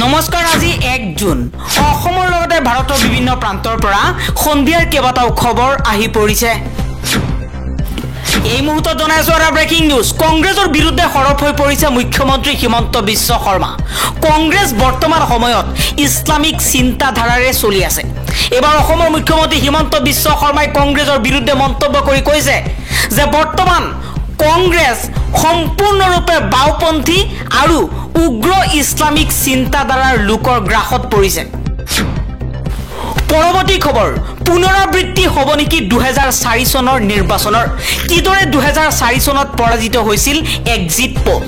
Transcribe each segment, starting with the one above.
নমস্কাৰ আজি 1 জুন অসমৰ লগতে ভাৰতৰ বিভিন্ন প্ৰান্তৰ পৰা সন্ধিয়াৰ কেইবাটাও খবৰ আহি পৰিছে এই মুহূৰ্তত জনাইছো এটা ব্ৰেকিং নিউজ কংগ্ৰেছৰ বিৰুদ্ধে সৰব হৈ পৰিছে মুখ্যমন্ত্ৰী হিমন্ত বিশ্ব শৰ্মা কংগ্ৰেছ বৰ্তমান সময়ত ইছলামিক চিন্তাধাৰাৰে চলি আছে এবাৰ অসমৰ মুখ্যমন্ত্ৰী হিমন্ত বিশ্ব শৰ্মাই কংগ্ৰেছৰ বিৰুদ্ধে মন্তব্য কৰি কৈছে যে বৰ্তমান কংগ্ৰেছ সম্পূৰ্ণৰূপে বাওপন্থী আৰু উগ্ৰ ইছলামিক চিন্তাধাৰাৰ লোকৰ গ্ৰাহত পৰিছে পৰৱৰ্তী খবৰ পুনৰাবৃত্তি হ'ব নেকি 2004 চনৰ নিৰ্বাচনৰ কিদৰে 2004 চনত পৰাজিত হৈছিল এক্সিট পোল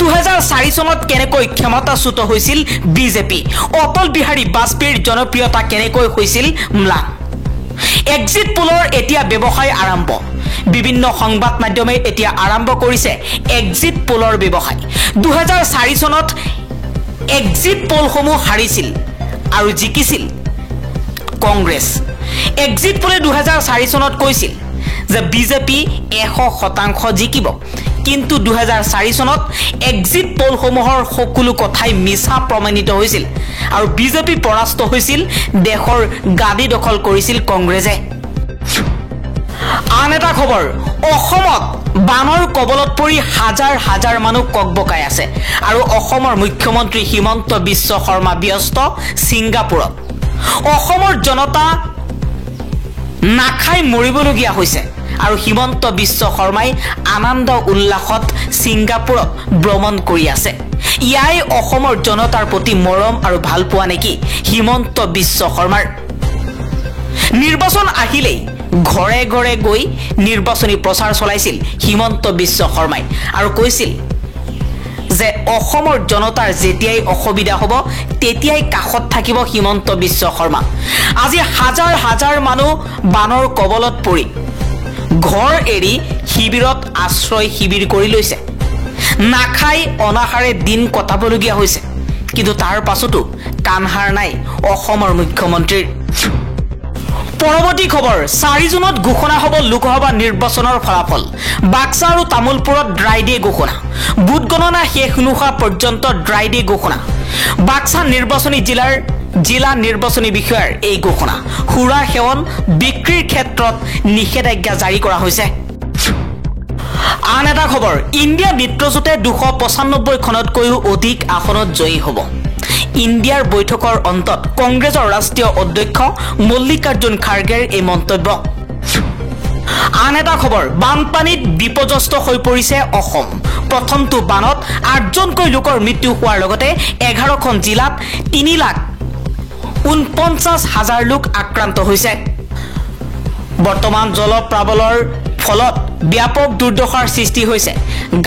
2004 চনত কেনেকৈ ক্ষমতাচ্যুত হৈছিল বিজেপি অটল বিহাৰী বাজপেয়ীৰ জনপ্ৰিয়তা কেনেকৈ হৈছিল ম্লান এক্সিট পোলৰ এতিয়া ব্যৱসায় আৰম্ভ বিভিন্ন সংবাদ মাধ্যমে এতিয়া আৰম্ভ কৰিছে এক্সিট পোলৰ ব্যৱসায় 2004 চনত এক্সিট পোলসমূহ হাৰিছিল আৰু জিকিছিল কংগ্ৰেছ এক্সিট পোলে 2004 চনত কৈছিল যে বিজেপি 100% জিকিব কিন্তু 2004 চনত এক্সিট পোলসমূহৰ সকলো কথাই মিছা প্ৰমাণিত হৈছিল আৰু বিজেপি পৰাস্ত হৈছিল দেশৰ গাদী দখল কৰিছিল কংগ্ৰেছে আন এটা খবৰ অসমত বানৰ কবলত পৰি হাজাৰ হাজাৰ মানুহ ককবকাই আছে আৰু অসমৰ মুখ্যমন্ত্ৰী হিমন্ত বিশ্ব শৰ্মা ব্যস্ত ছিংগাপুৰত অসমৰ জনতা নাখাই মৰিবলগীয়া হৈছে আৰু হিমন্ত বিশ্ব শৰ্মাই আনন্দ উল্লাসত ছিংগাপুৰত ভ্ৰমণ কৰি আছে ইয়াই অসমৰ জনতাৰ প্ৰতি মৰম আৰু ভাল পোৱা নেকি হিমন্ত বিশ্ব শৰ্মাৰ নিৰ্বাচন আহিলেই ঘৰে ঘৰে গৈ নিৰ্বাচনী প্ৰচাৰ চলাইছিল হিমন্ত বিশ্ব শৰ্মাই আৰু কৈছিল যে অসমৰ জনতাৰ যেতিয়াই অসুবিধা হ'ব তেতিয়াই কাখত থাকিব হিমন্ত বিশ্ব শৰ্মা আজি হাজাৰ হাজাৰ মানুহ বানৰ কবলত পৰি ঘৰ এৰি শিবিৰত আশ্ৰয় শিবিৰ কৰি লৈছে নাখাই অনাহাৰে দিন কটাবলগীয়া হৈছে কিন্তু তাৰ পাছতো কানহাৰ নাই অসমৰ মুখ্যমন্ত্ৰীৰ পৰৱৰ্তী খবৰ 4 জুনত ঘোষণা হ'ব লোকসভা নিৰ্বাচনৰ ফলাফল বাক্সা আৰু তামুলপুৰত ড্ৰাই ডে ঘোষণা বুথ গণনা শেষ নোহোৱা পৰ্যন্ত ড্ৰাই ডে ঘোষণা বাক্সা নিৰ্বাচনী জিলা নিৰ্বাচনী বিষয়াৰ এই ঘোষণা সুৰা সেৱন বিক্ৰীৰ ক্ষেত্ৰত নিষেধাজ্ঞা জাৰি কৰা হৈছে আন এটা খবৰ ইণ্ডিয়া মিত্ৰজোঁটে 295 খনতকৈও অধিক আসনত জয়ী হ'ব ইণ্ডিয়াৰ বৈঠকৰ অন্তত কংগ্ৰেছৰ ৰাষ্ট্ৰীয় অধ্যক্ষ মল্লিকাৰ্জুন খাৰ্গেৰ এই মন্তব্য আন এটা খবৰ বানপানীত বিপৰ্যস্ত হৈ পৰিছে অসম প্ৰথমটো বানত 8জনকৈ লোকৰ মৃত্যু হোৱাৰ লগতে 11খন জিলাত 3,49,000 লোক আক্ৰান্ত হৈছে বৰ্তমান জলপ্লাৱনৰ ফলত ব্যাপক দুৰ্দশাৰ সৃষ্টি হৈছে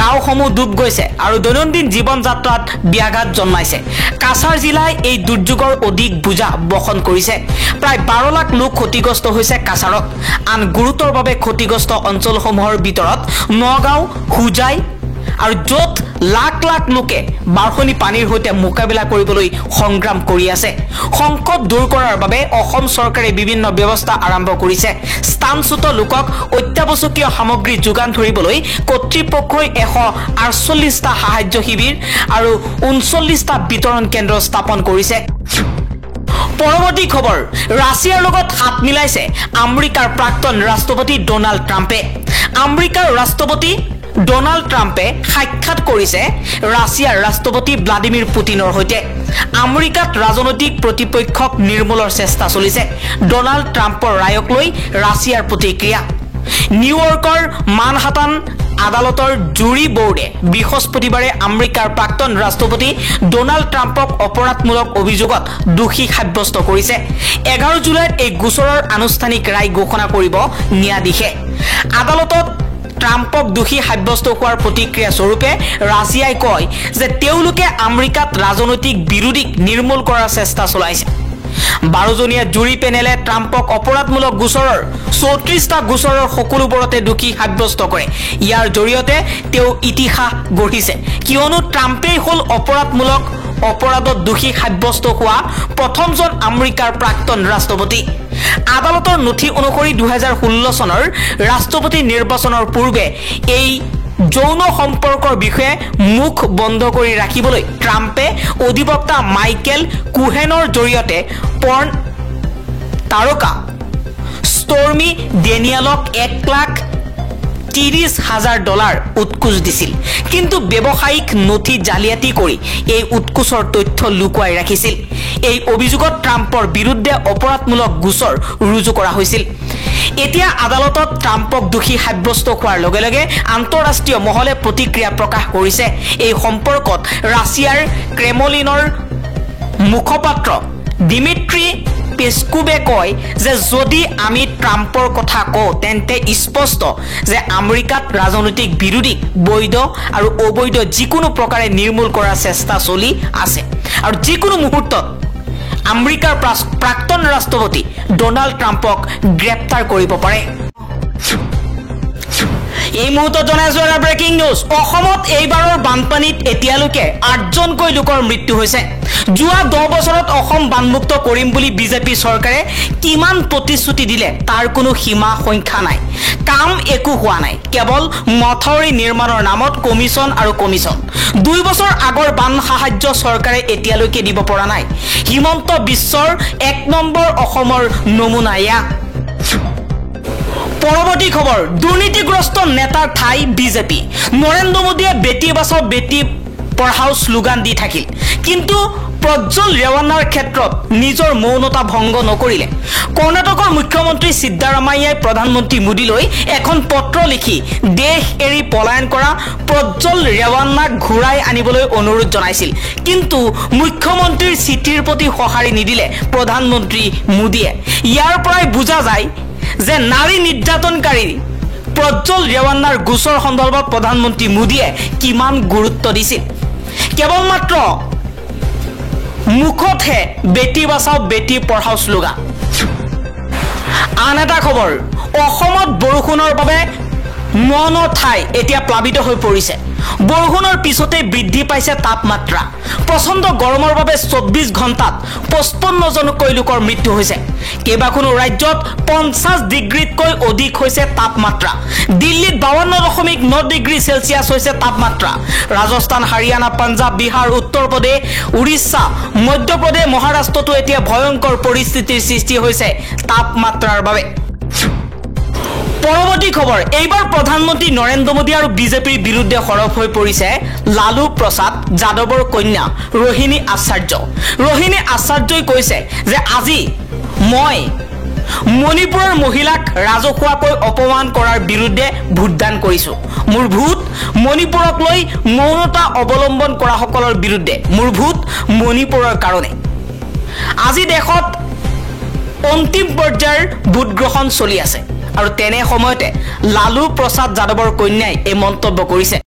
গাঁওসমূহ ডুব গৈছে আৰু দৈনন্দিন জীৱন যাত্ৰাত ব্যাঘাত জন্মাইছে কাছাৰ জিলাই এই দুৰ্যোগৰ অধিক বুজা বহন কৰিছে প্ৰায় 12 লাখ লোক ক্ষতিগ্ৰস্ত হৈছে কাছাৰত আন গুৰুতৰভাৱে ক্ষতিগ্ৰস্ত অঞ্চলসমূহৰ ভিতৰত নগাঁও হুজাই আৰু য'ত লাখ লাখ লোকে বাঢ়নি পানীৰ সৈতে মোকাবিলা কৰিবলৈ সংগ্ৰাম কৰি আছে সংকট দূৰ কৰাৰ বাবে অসম চৰকাৰে বিভিন্ন ব্যৱস্থা আৰম্ভ কৰিছে স্থানচ্যুত লোকক অত্যাৱশ্যকীয় সামগ্ৰী যোগান ধৰিবলৈ কৰ্তৃপক্ষই 148টা সাহায্য শিবিৰ আৰু 39টা বিতৰণ কেন্দ্ৰ স্থাপন কৰিছে পৰৱৰ্তী খবৰ ৰাছিয়াৰ লগত হাত মিলাইছে আমেৰিকাৰ প্ৰাক্তন ৰাষ্ট্ৰপতি ডোনাল্ড ট্ৰাম্পে আমেৰিকাৰ ৰাষ্ট্ৰপতি ডোনাল্ড ট্ৰাম্পে সাক্ষাৎ কৰিছে ৰাছিয়াৰ ৰাষ্ট্ৰপতি ভ্লাদিমিৰ পুটিনৰ সৈতে আমেৰিকাত ৰাজনৈতিক প্ৰতিপক্ষক নিৰ্মূলৰ চেষ্টা চলিছে ডোনাল্ড ট্ৰাম্পৰ ৰায়ক লৈ ৰাছিয়াৰ প্ৰতিক্ৰিয়া নিউয়ৰ্কৰ মানহাটান আদালতৰ জুৰি বোৰ্ডে বৃহস্পতিবাৰে আমেৰিকাৰ প্ৰাক্তন ৰাষ্ট্ৰপতি ডোনাল্ড ট্ৰাম্পক অপৰাধমূলক অভিযোগত দোষী সাব্যস্ত কৰিছে 11 জুলাইত এই গোচৰৰ আনুষ্ঠানিক ৰায় ঘোষণা কৰিব ন্যায়াধীশে আদালতত ট্ৰাম্পক দোষী সাব্যস্ত হোৱাৰ প্ৰতিক্ৰিয়া স্বৰূপে ৰাছিয়াই কয় যে তেওঁলোকে আমেৰিকাত ৰাজনৈতিক বিৰোধীক নিৰ্মূল কৰাৰ চেষ্টা চলাইছে 12জনীয়া জুৰি পেনেলে ট্ৰাম্পক অপৰাধমূলক গোচৰৰ 34টা গোচৰৰ সকলোবোৰতে দোষী সাব্যস্ত কৰে ইয়াৰ জৰিয়তে তেওঁ ইতিহাস গঢ়িছে কিয়নো ট্ৰাম্পেই হ'ল অপৰাধমূলক অপৰাধত দোষী সাব্যস্ত হোৱা প্ৰথমজন আমেৰিকাৰ প্ৰাক্তন ৰাষ্ট্ৰপতি আদালতৰ নথি অনুসৰি 2016 চনৰ ৰাষ্ট্ৰপতি নিৰ্বাচনৰ পূৰ্বে এই যৌন সম্পৰ্কৰ বিষয়ে মুখ বন্ধ কৰি ৰাখিবলৈ ট্ৰাম্পে অধিবক্তা মাইকেল কুহেনৰ জৰিয়তে পৰ্ণ তাৰকা ষ্টৰ্মি ডেনিয়েলক $1,30,000 উৎকোচ দিছিল কিন্তু ব্যৱসায়িক নথি জালিয়াতি কৰি এই উৎকোচৰ তথ্য লুকুৱাই ৰাখিছিল এই অভিযোগত ট্ৰাম্পৰ বিৰুদ্ধে অপৰাধমূলক গোচৰ ৰুজু কৰা হৈছিল এতিয়া আদালতত ট্ৰাম্পক দোষী সাব্যস্ত হোৱাৰ লগে লগে আন্তঃৰাষ্ট্ৰীয় মহলে প্ৰতিক্ৰিয়া প্ৰকাশ কৰিছে এই সম্পৰ্কত ৰাছিয়াৰ ক্ৰেমলিনৰ মুখপাত্ৰ দিমিত্ৰী পেস্কোৱে কয় যে যদি আমি ট্ৰাম্পৰ কথা কওঁ তেন্তে স্পষ্ট যে আমেৰিকাত ৰাজনৈতিক বিৰোধীক বৈধ আৰু অবৈধ যিকোনো প্ৰকাৰে নিৰ্মূল কৰাৰ চেষ্টা চলি আছে আৰু যিকোনো মুহূৰ্তত আমেৰিকাৰ প্ৰাক্তন ৰাষ্ট্ৰপতি ডোনাল্ড ট্ৰাম্পক গ্ৰেপ্তাৰ কৰিব পাৰে এই মুহূৰ্তত জনাইছো এটা ব্ৰেকিং নিউজ অসমত এইবাৰৰ বানপানীত এতিয়ালৈকে 8জনকৈ লোকৰ মৃত্যু হৈছে যোৱা 10 বছৰত অসম বানমুক্ত কৰিম বুলি বিজেপি চৰকাৰে কিমান প্ৰতিশ্ৰুতি দিলে তাৰ কোনো সীমা সংখ্যা নাই কাম একো হোৱা নাই কেৱল মথাউৰি নিৰ্মাণৰ নামত কমিছন আৰু কমিছন 2 বছৰ আগৰ বান সাহায্য চৰকাৰে এতিয়ালৈকে দিব পৰা নাই হিমন্ত বিশ্বৰ 1 নম্বৰ অসমৰ নমুনা ইয়া পৰৱৰ্তী খবৰ দুৰ্নীতিগ্ৰস্ত নেতাৰ ঠাই বিজেপি নৰেন্দ্ৰ মোদীয়ে বেটি বাঁচাও বেটি পঢ়াও স্লোগান দি থাকিল কিন্তু প্ৰজ্জ্বল ৰেৱান্নাৰ ক্ষেত্ৰত নিজৰ মৌনতা ভংগ নকৰিলে কৰ্ণাটকৰ মুখ্যমন্ত্ৰী সিদ্ধাৰামাইয়াই প্ৰধানমন্ত্ৰী মোদীলৈ এখন পত্ৰ লিখি দেশ এৰি পলায়ন কৰা প্ৰজ্জ্বল ৰেৱান্নাক ঘূৰাই আনিবলৈ অনুৰোধ জনাইছিল কিন্তু মুখ্যমন্ত্ৰীৰ চিঠিৰ প্ৰতি সঁহাৰি নিদিলে প্ৰধানমন্ত্ৰী মোদীয়ে ইয়াৰ পৰাই বুজা যায় যে নাৰী নিৰ্যাতনকাৰী প্ৰজ্জ্বল ৰেৱান্নাৰ গোচৰ সন্দৰ্ভত প্ৰধানমন্ত্ৰী মোদীয়ে কিমান গুৰুত্ব দিছিল কেৱল মাত্ৰ মুখতহে বেটি বাঁচাও বেটি পঢ়াও স্লোগান আন এটা খবৰ অসমত বৰষুণৰ বাবে মন ঠাই এতিয়া প্লাবিত হৈ পৰিছে বৰষুণৰ পিছতে বৃদ্ধি পাইছে তাপমাত্ৰা প্ৰচণ্ড গৰমৰ বাবে 24 ঘণ্টাত 55 জনকৈ লোকৰ মৃত্যু হৈছে কেইবাখনো ৰাজ্যত 50 ডিগ্ৰীতকৈ অধিক হৈছে তাপমাত্ৰা দিল্লীত 52.9 ডিগ্ৰী সেলসিয়াছ হৈছে তাপমাত্ৰা ৰাজস্থান হাৰিয়ানা পাঞ্জাব বিহাৰ উত্তৰ প্ৰদেশ উৰিষ্যা মধ্যপ্ৰদেশ মহাৰাষ্ট্ৰতো এতিয়া ভয়ংকৰ পৰিস্থিতিৰ সৃষ্টি হৈছে তাপমাত্ৰাৰ বাবে পৰৱৰ্তী খবৰ এইবাৰ প্ৰধানমন্ত্ৰী নৰেন্দ্ৰ মোদী আৰু বিজেপিৰ বিৰুদ্ধে সৰব হৈ পৰিছে লালু প্ৰসাদ যাদৱৰ কন্যা ৰোহিণী আচাৰ্যই কৈছে যে আজি মই মণিপুৰৰ মহিলাক ৰাজহুৱাকৈ অপমান কৰাৰ বিৰুদ্ধে ভোটদান কৰিছো মোৰ ভোট মণিপুৰক লৈ মৌনতা অৱলম্বন কৰা সকলৰ বিৰুদ্ধে মোৰ ভোট মণিপুৰৰ কাৰণে আজি দেশত অন্তিম পৰ্যায়ৰ ভোট গ্ৰহণ চলি আছে আৰু তেনে সময়তে লালু প্ৰসাদ যাদৱৰ কন্যাই এই মন্তব্য কৰিছে